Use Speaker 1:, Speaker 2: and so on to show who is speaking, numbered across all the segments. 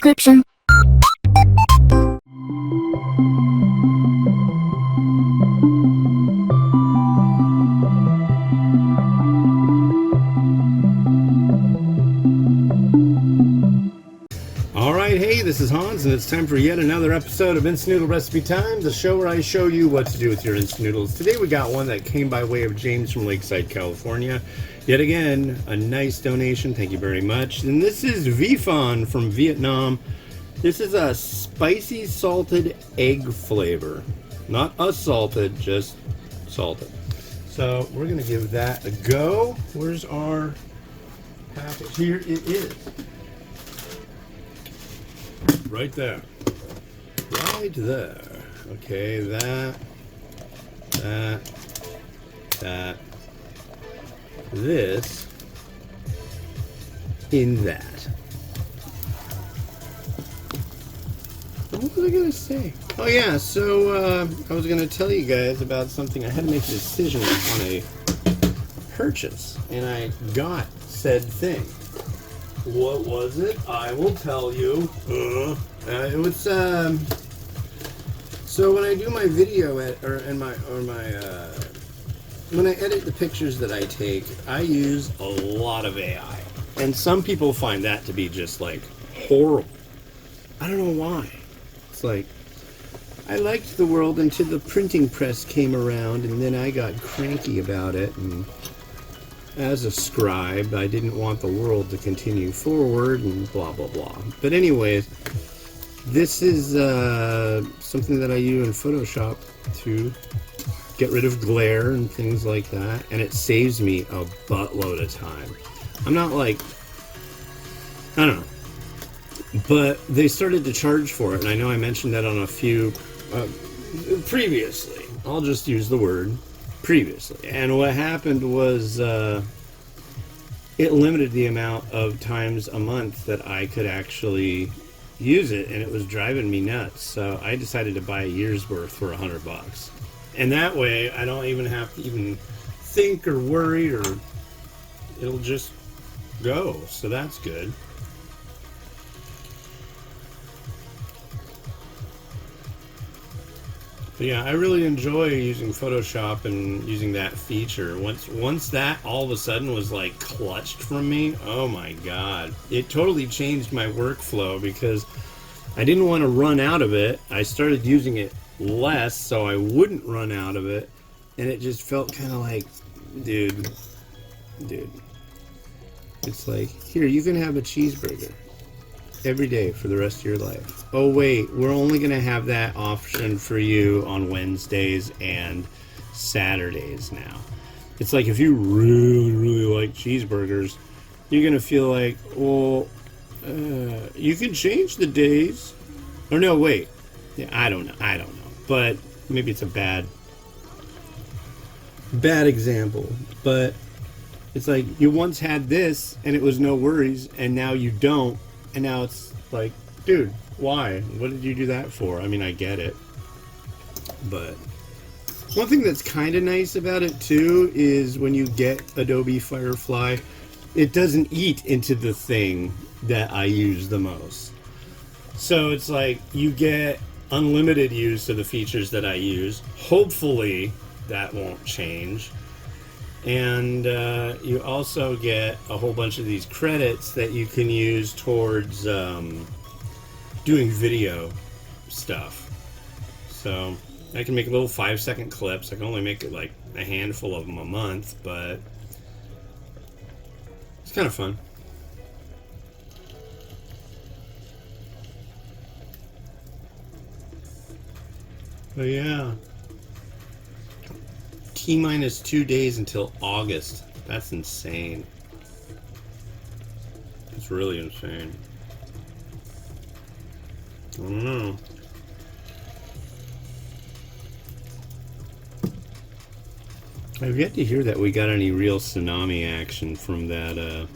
Speaker 1: description.
Speaker 2: Alright, hey, this is Hans, and it's time for yet another episode of Instant Noodle Recipe Time, the show where I show you what to do with your instant noodles. Today we got one that came by way of James from Lakeside, California. Yet again, a nice donation, thank you very much. And this is Vifon from Vietnam. This is a spicy salted egg flavor. Not unsalted, just salted. So we're going to give that a go. Where's our package? Here it is. Right there. Right there. Okay, that. This. In that. What was I going to say? Oh yeah, so I was going to tell you guys about something. I had to make a decision on a purchase, and I got said thing. What was it? I will tell you. It was so when I do my video when I edit the pictures that I take, I use a lot of AI, and some people find that to be just like horrible. I don't know why. It's like I liked the world until the printing press came around, and then I got cranky about it, and as a scribe, I didn't want the world to continue forward and blah, blah, blah. But anyways, this is something that I use in Photoshop to get rid of glare and things like that. And it saves me a buttload of time. I'm not like, I don't know. But they started to charge for it. And I know I mentioned that on a few previously. I'll just use the word previously. And what happened was it limited the amount of times a month that I could actually use it, and it was driving me nuts. So I decided to buy a year's worth for $100. And that way I don't even have to even think or worry, or it'll just go. So that's good. But yeah, I really enjoy using Photoshop and using that feature. Once that all of a sudden was like clutched from me, oh my god. It totally changed my workflow because I didn't want to run out of it. I started using it less so I wouldn't run out of it. And it just felt kind of like, dude. It's like, here, you can have a cheeseburger every day for the rest of your life. Oh wait, we're only gonna have that option for you on Wednesdays and Saturdays now. It's like if you really like cheeseburgers, you're gonna feel like, well, you can change the days. Or no, wait. Yeah, I don't know. But maybe it's a bad example. But it's like you once had this and it was no worries, and now you don't. And now it's like, dude, why? What did you do that for? I mean, I get it. But one thing that's kind of nice about it, too, is when you get Adobe Firefly, it doesn't eat into the thing that I use the most. So it's like you get unlimited use of the features that I use. Hopefully, that won't change. And you also get a whole bunch of these credits that you can use towards doing video stuff. So I can make little 5-second clips. I can only make it like a handful of them a month, but it's kind of fun. But yeah. T-minus 2 days until August. That's insane. It's really insane. I don't know. I've yet to hear that we got any real tsunami action from that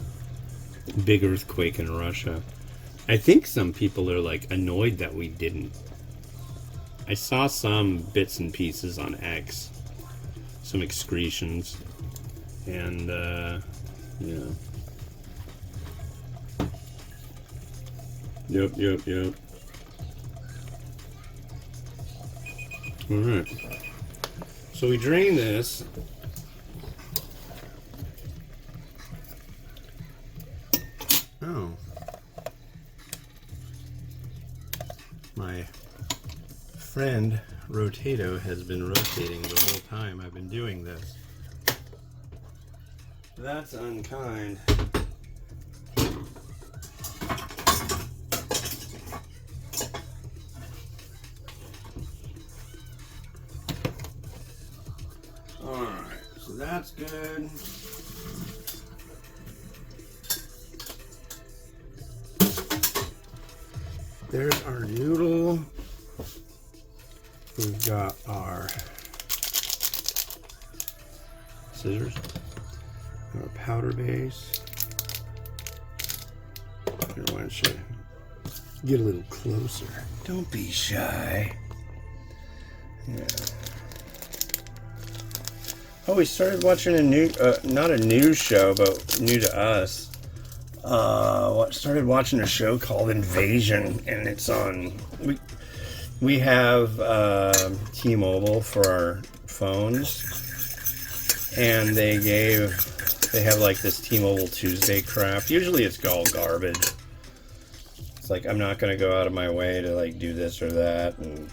Speaker 2: big earthquake in Russia. I think some people are like annoyed that we didn't. I saw some bits and pieces on X. Some excretions, and yeah. Yep, yep, yep. All right. So we drain this. Oh. My friend Rotato has been rotating the whole time I've been doing this. That's unkind. Alright, so that's good. There's our noodle. We've got our scissors, our powder base. Here, why don't you get a little closer? Don't be shy. Yeah. Oh, we started watching a new, not a news show, but new to us. Started watching a show called Invasion, and it's on. We have T-Mobile for our phones, and they have like this T-Mobile Tuesday crap. Usually it's all garbage. It's like I'm not gonna go out of my way to like do this or that and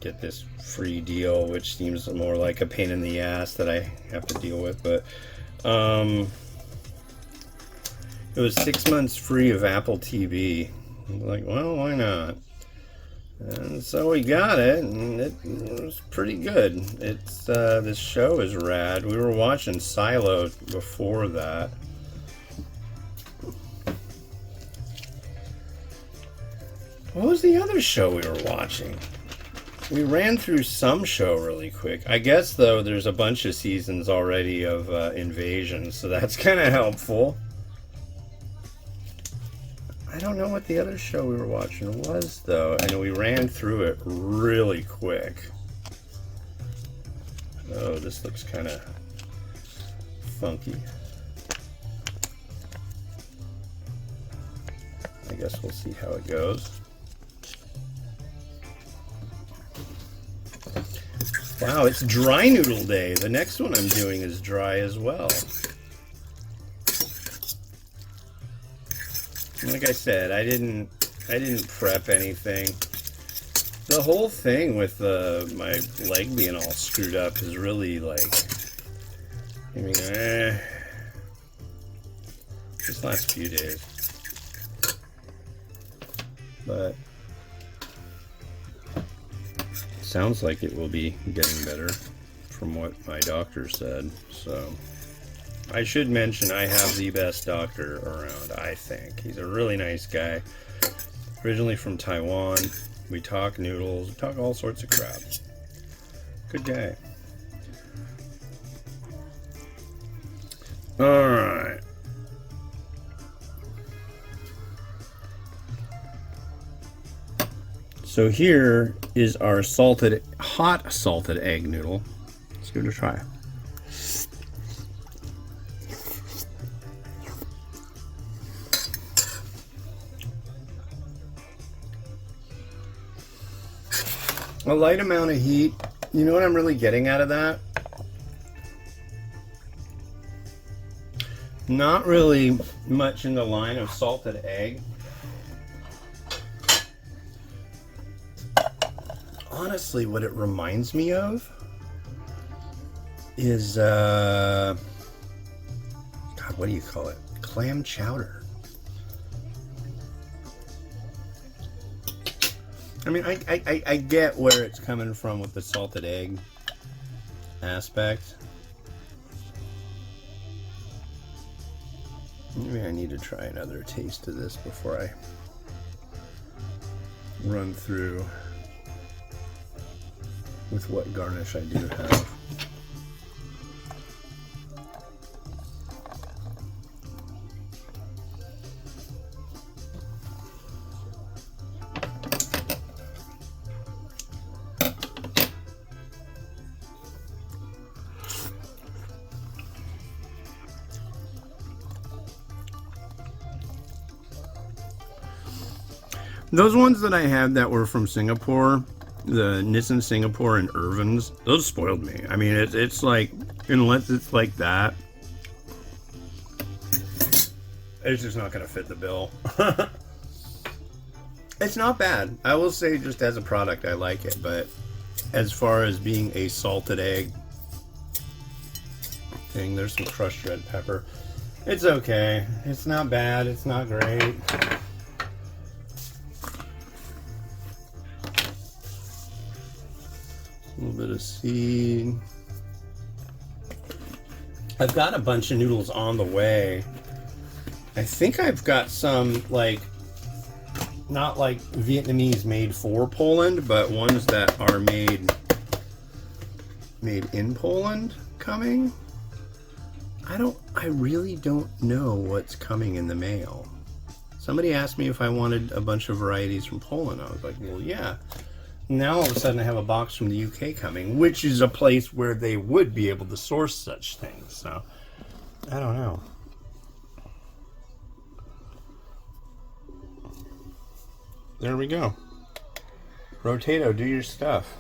Speaker 2: get this free deal, which seems more like a pain in the ass that I have to deal with. But it was 6 months free of Apple TV. I was like, well, why not? And so we got it, and it was pretty good. It's this show is rad. We were watching Silo before that. What was the other show we were watching? We ran through some show really quick. I guess, though, there's a bunch of seasons already of Invasion, so that's kind of helpful. I don't know what the other show we were watching was, though. I know we ran through it really quick. Oh, this looks kind of funky. I guess we'll see how it goes. Wow, it's dry noodle day. The next one I'm doing is dry as well. Like I said, I didn't prep anything. The whole thing with my leg being all screwed up is really like, I mean, this last few days. But it sounds like it will be getting better from what my doctor said. So I should mention I have the best doctor around, I think. He's a really nice guy. Originally from Taiwan. We talk noodles, we talk all sorts of crap. Good guy. Alright. So here is our hot salted egg noodle. Let's give it a try. A light amount of heat. You know what I'm really getting out of that? Not really much in the line of salted egg. Honestly, what it reminds me of is, God, what do you call it? Clam chowder. I mean, I get where it's coming from with the salted egg aspect. Maybe I need to try another taste of this before I run through with what garnish I do have. Those ones that I had that were from Singapore, the Nissan Singapore and Irvin's, those spoiled me. I mean, it's like, unless it's like that, it's just not going to fit the bill. It's not bad. I will say, just as a product, I like it. But as far as being a salted egg thing, there's some crushed red pepper. It's okay. It's not bad. It's not great. A little bit of seed. I've got a bunch of noodles on the way. I think I've got some, like, not like Vietnamese made for Poland, but ones that are made in Poland coming. I really don't know what's coming in the mail. Somebody asked me if I wanted a bunch of varieties from Poland. I was like, well, yeah. Now all of a sudden I have a box from the UK coming, which is a place where they would be able to source such things. So, I don't know. There we go. Rotato, do your stuff.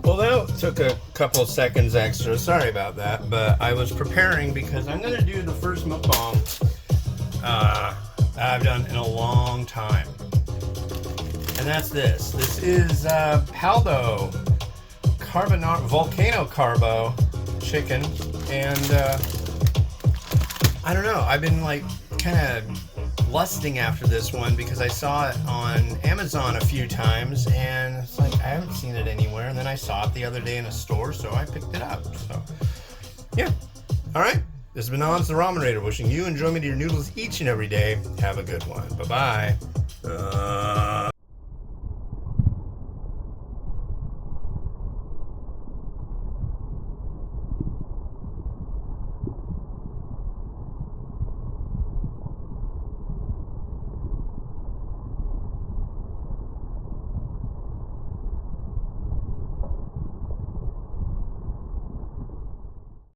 Speaker 2: Well, that took a couple of seconds extra. Sorry about that, but I was preparing because I'm going to do the first mukbang I've done in a long time. And that's this. This is Paldo Volcano Carbo chicken. And I don't know. I've been like kind of lusting after this one because I saw it on Amazon a few times and it's like I haven't seen it anywhere, and then I saw it the other day in a store, so I picked it up. So yeah, all right, this has been On's the Ramen Raider, wishing you enjoyment of your noodles each and every day. Have a good one. Bye bye.